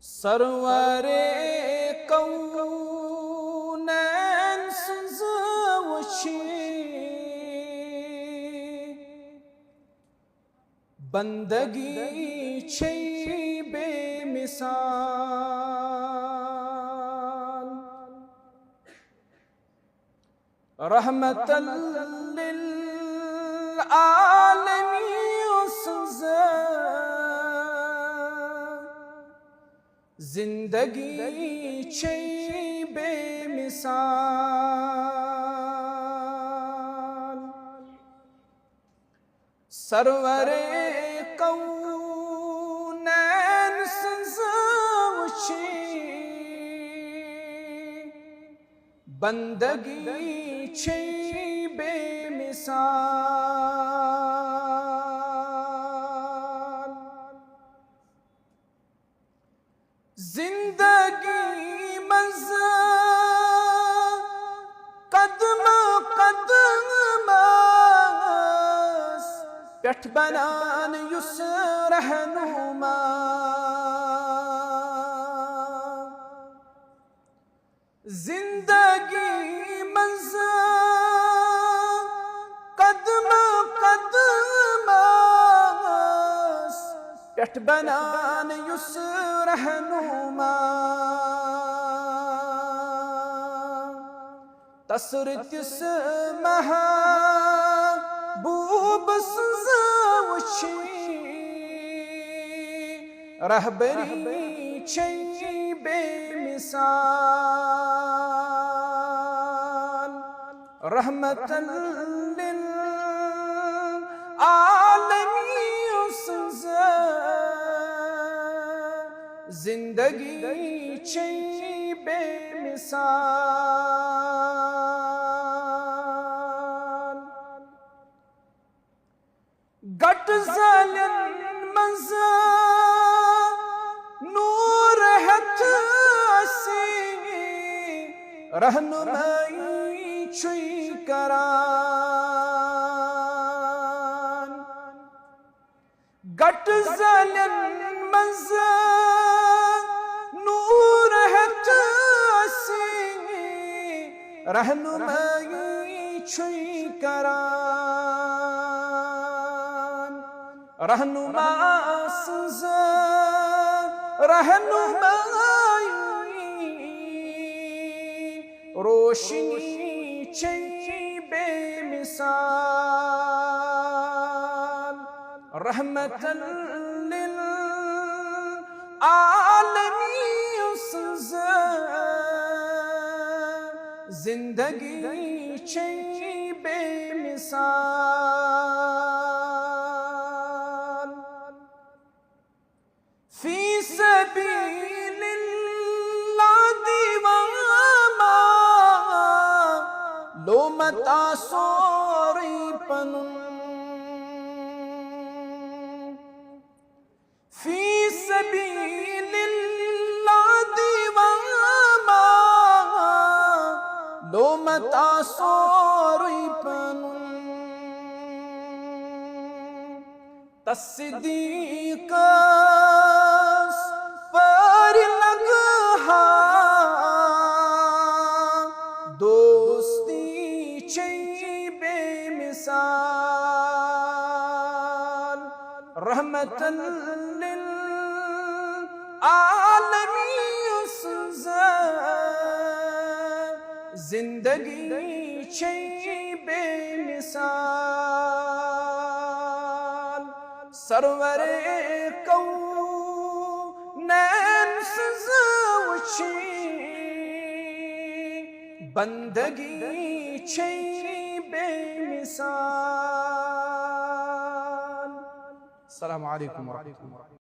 سرور کونین sons وچھی بندگی چھی بے مثال رحمت للعالمین سنز زندگی چھی بے مثال سرور کونین سنز وچھی بندگی چھی بے مثال زندگی مزہ قدم قدم پیٹھ بنان یس رہنما زندگی مزہ قدم قدم پیٹھ بنان یس رہنما تسرتس محبوب سنز وچھی رہبری چھی بے مثال رحمت للعالمین سنز زندگی چھی بے مثال گٹ زلن مزہ نور ہتھ اسی رہنمائی چھوئی کران گٹ زلن مزہ نور ہتھ اسی رہنمائی چھوئی کران رہنما سنز رہنمائی روشنی چھی بے مثال رحمت للعالمین سنز زندگی چھی بے مثال فی سبیل اللہ دیواما لومتا سوری پنن فی سبیل اللہ دیواما لومتا سوری پنن تصدیق پر لگہا دوستی چھی بے مثال رحمت للعالمین سنز زندگی چھی بے مثال سرور کونین سنز وچھی بندگی چھی بے مثال السلام علیکم ورحمۃ اللہ